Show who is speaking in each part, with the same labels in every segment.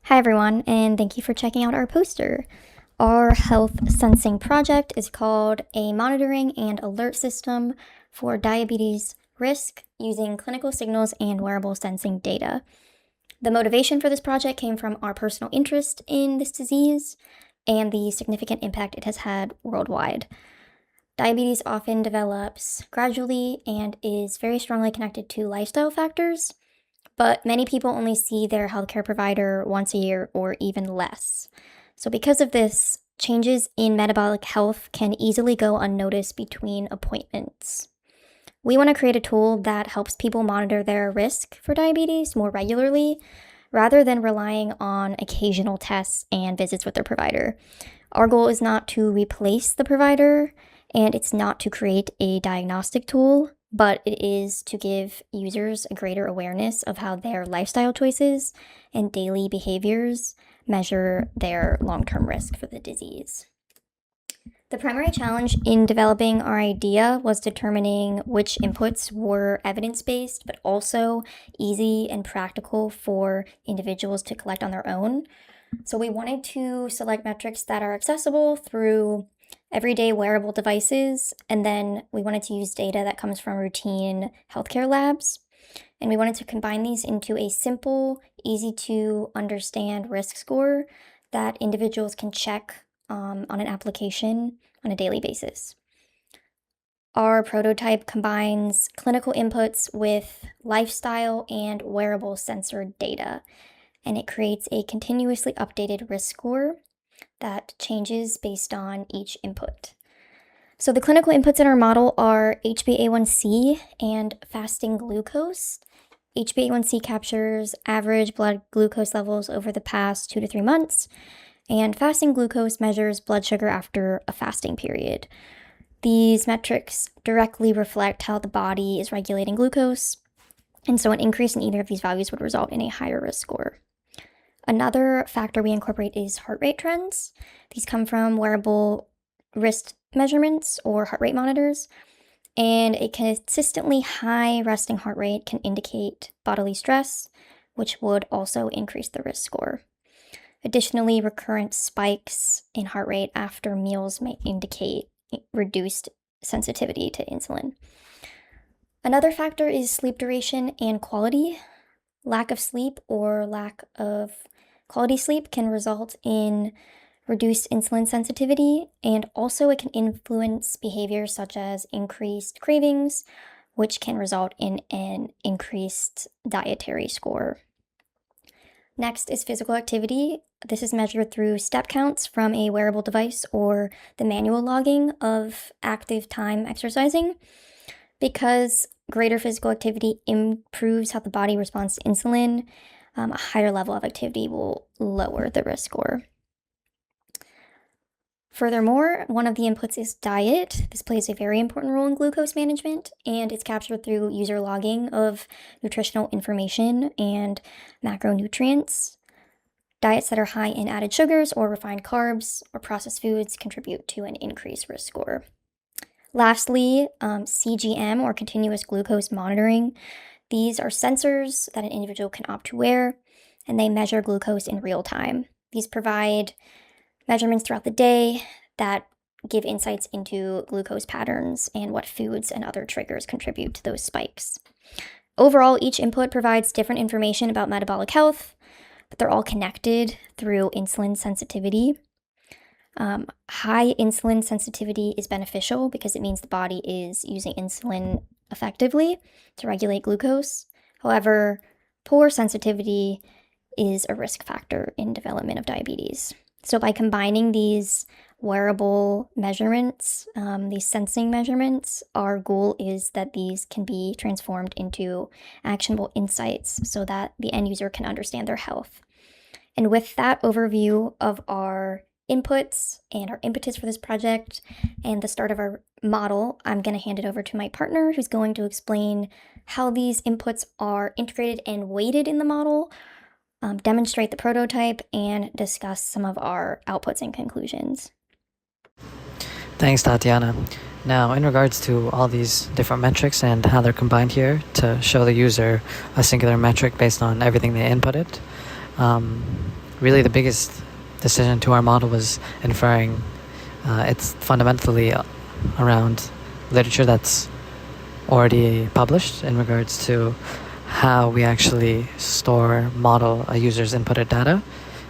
Speaker 1: Hi everyone, and thank you for checking out our poster. Our health sensing project is called a monitoring and alert system for diabetes risk using clinical signals and wearable sensing data. The motivation for this project came from our personal interest in this disease and the significant impact it has had worldwide. Diabetes often develops gradually and is very strongly connected to lifestyle factors, but many people only see their healthcare provider once a year or even less. So, because of this, changes in metabolic health can easily go unnoticed between appointments. We want to create a tool that helps people monitor their risk for diabetes more regularly rather than relying on occasional tests and visits with their provider. Our goal is not to replace the provider, and it's not to create a diagnostic tool, but it is to give users a greater awareness of how their lifestyle choices and daily behaviors measure their long-term risk for the disease. The primary challenge in developing our idea was determining which inputs were evidence-based, but also easy and practical for individuals to collect on their own. So we wanted to select metrics that are accessible through everyday wearable devices, and then we wanted to use data that comes from routine healthcare labs. And we wanted to combine these into a simple, easy to understand risk score that individuals can check on an application on a daily basis. Our prototype combines clinical inputs with lifestyle and wearable sensor data, and it creates a continuously updated risk score that changes based on each input. So the clinical inputs in our model are HbA1c and fasting glucose. HbA1c captures average blood glucose levels over the past 2 to 3 months, and fasting glucose measures blood sugar after a fasting period. These metrics directly reflect how the body is regulating glucose, and so an increase in either of these values would result in a higher risk score. Another factor we incorporate is heart rate trends. These come from wearable wrist measurements or heart rate monitors, and a consistently high resting heart rate can indicate bodily stress, which would also increase the risk score. Additionally, recurrent spikes in heart rate after meals may indicate reduced sensitivity to insulin. Another factor is sleep duration and quality. Lack of sleep or lack of quality sleep can result in reduced insulin sensitivity, and also it can influence behaviors such as increased cravings, which can result in an increased dietary score. Next is physical activity. This is measured through step counts from a wearable device or the manual logging of active time exercising. Because greater physical activity improves how the body responds to insulin, a higher level of activity will lower the risk score. Furthermore, one of the inputs is diet. This plays a very important role in glucose management, and it's captured through user logging of nutritional information and macronutrients. Diets that are high in added sugars or refined carbs or processed foods contribute to an increased risk score. Lastly, CGM or continuous glucose monitoring. These are sensors that an individual can opt to wear, and they measure glucose in real time. These provide measurements throughout the day that give insights into glucose patterns and what foods and other triggers contribute to those spikes. Overall, each input provides different information about metabolic health, but they're all connected through insulin sensitivity. High insulin sensitivity is beneficial because it means the body is using insulin effectively to regulate glucose. However, poor sensitivity is a risk factor in development of diabetes. So by combining these wearable measurements, these sensing measurements, our goal is that these can be transformed into actionable insights so that the end user can understand their health. And with that overview of our inputs and our impetus for this project and the start of our model, I'm going to hand it over to my partner who's going to explain how these inputs are integrated and weighted in the model, demonstrate the prototype, and discuss some of our outputs and conclusions.
Speaker 2: Thanks, Tatiana. Now, in regards to all these different metrics and how they're combined here to show the user a singular metric based on everything they inputted, really the biggest decision to our model was inferring. It's fundamentally around literature that's already published in regards to how we actually store, model a user's inputted data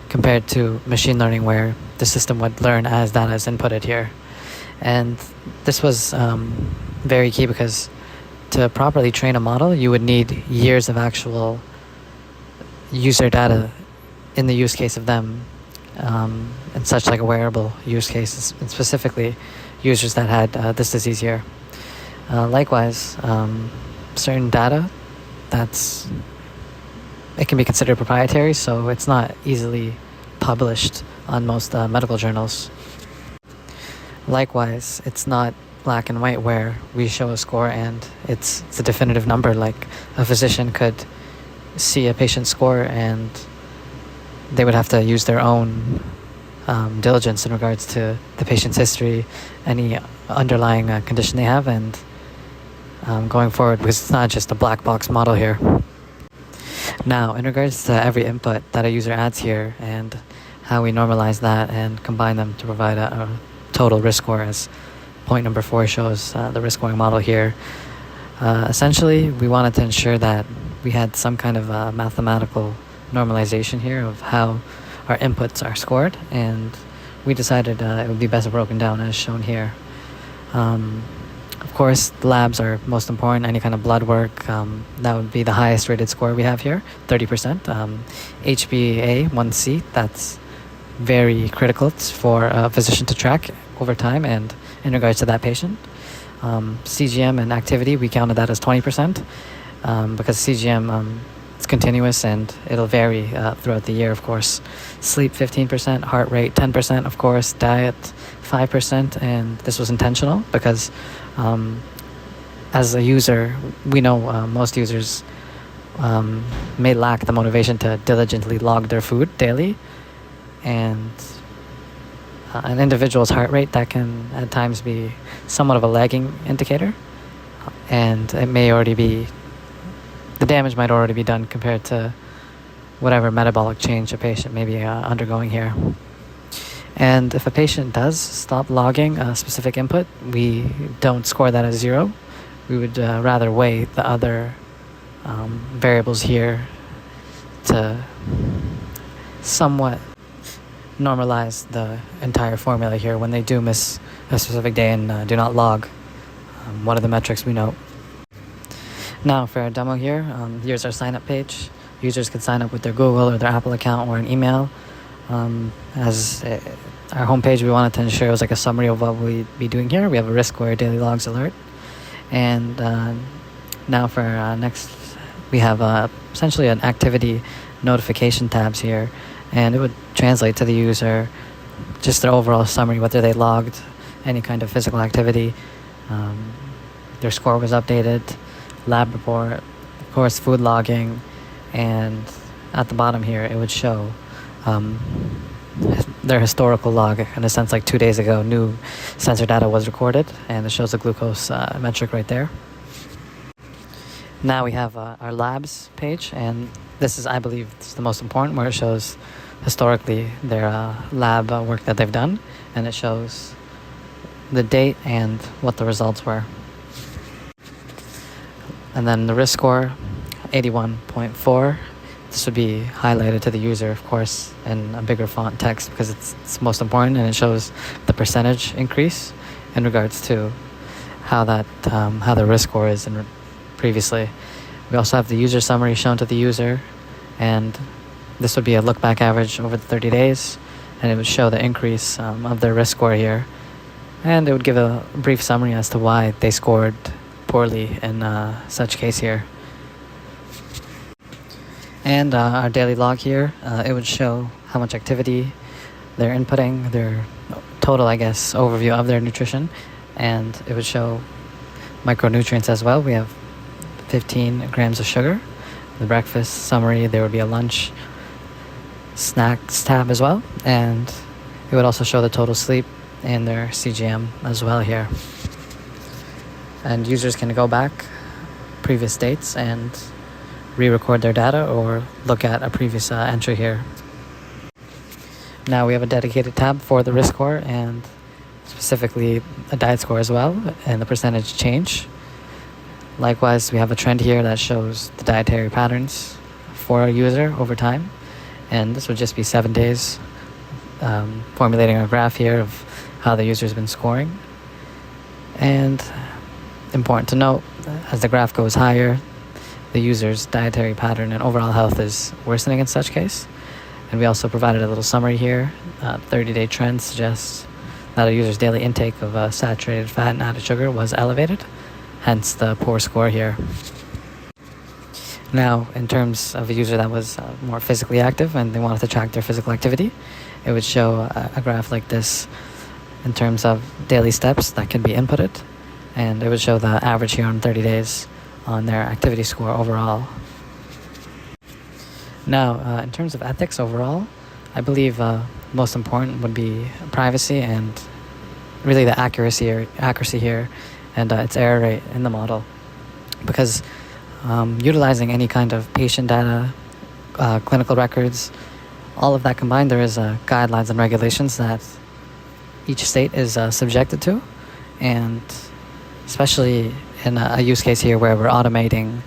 Speaker 2: compared to machine learning, where the system would learn as data is inputted here. And this was very key, because to properly train a model, you would need years of actual user data in the use case of them, in such like a wearable use case, and specifically users that had this disease here. Likewise, certain data it can be considered proprietary, so it's not easily published on most medical journals. Likewise, it's not black and white where we show a score and it's a definitive number. Like a physician could see a patient's score and they would have to use their own diligence in regards to the patient's history, any underlying condition they have, and going forward, because it's not just a black box model here. Now, in regards to every input that a user adds here and how we normalize that and combine them to provide a total risk score, as point number 4 shows the risk scoring model here. Essentially, we wanted to ensure that we had some kind of mathematical normalization here of how our inputs are scored, and we decided it would be best broken down as shown here. Of course, the labs are most important. Any kind of blood work, that would be the highest rated score we have here, 30%. HbA1c, that's very critical for a physician to track over time and in regards to that patient. CGM and activity, we counted that as 20%, because CGM, it's continuous and it'll vary throughout the year, of course. Sleep, 15%, heart rate, 10%, of course, diet, 5%, and this was intentional because as a user, we know most users may lack the motivation to diligently log their food daily, and an individual's heart rate, that can at times be somewhat of a lagging indicator, and it may already be, the damage might already be done compared to whatever metabolic change a patient may be undergoing here. And if a patient does stop logging a specific input, we don't score that as 0. We would rather weigh the other variables here to somewhat normalize the entire formula here when they do miss a specific day and do not log one of the metrics we note. Now for our demo here, here's our sign-up page. Users can sign up with their Google or their Apple account or an email. As our homepage, we wanted to ensure it was like a summary of what we'd be doing here. We have a risk score, daily logs alert. And now for next, we have essentially an activity notification tabs here. And it would translate to the user just their overall summary, whether they logged any kind of physical activity, their score was updated, lab report, of course food logging, and at the bottom here it would show their historical log, in a sense, like 2 days ago new sensor data was recorded, and it shows the glucose metric right there. Now we have our labs page, and this is, I believe, this is the most important, where it shows historically their lab work that they've done, and it shows the date and what the results were. And then the risk score, 81.4. This would be highlighted to the user, of course, in a bigger font text, because it's most important, and it shows the percentage increase in regards to how the risk score is previously. We also have the user summary shown to the user, and this would be a look back average over the 30 days, and it would show the increase of their risk score here, and it would give a brief summary as to why they scored poorly in such case here. And our daily log here, it would show how much activity they're inputting, their total, I guess, overview of their nutrition, and it would show micronutrients as well. We have 15 grams of sugar. The breakfast summary, there would be a lunch snacks tab as well, and it would also show the total sleep and their CGM as well here. And users can go back previous dates and re-record their data or look at a previous entry here. Now we have a dedicated tab for the risk score and specifically a diet score as well, and the percentage change. Likewise, we have a trend here that shows the dietary patterns for a user over time, and this would just be 7 days, formulating a graph here of how the user's been scoring. And important to note, as the graph goes higher, the user's dietary pattern and overall health is worsening in such case. And we also provided a little summary here. 30-day trend suggests that a user's daily intake of saturated fat and added sugar was elevated, hence the poor score here. Now, in terms of a user that was more physically active and they wanted to track their physical activity, it would show a graph like this in terms of daily steps that can be inputted, and it would show the average here on 30 days on their activity score overall. Now, in terms of ethics overall, I believe most important would be privacy and really the accuracy here and its error rate in the model. Because utilizing any kind of patient data, clinical records, all of that combined, there is guidelines and regulations that each state is subjected to, and especially in a use case here where we're automating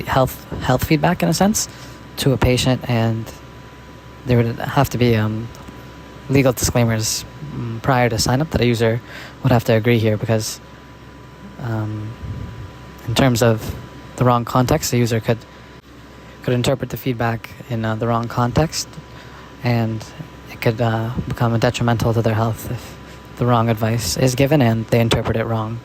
Speaker 2: health feedback in a sense to a patient, and there would have to be legal disclaimers prior to sign up that a user would have to agree here, because in terms of the wrong context, the user could interpret the feedback in the wrong context, and it could become detrimental to their health if the wrong advice is given and they interpret it wrong.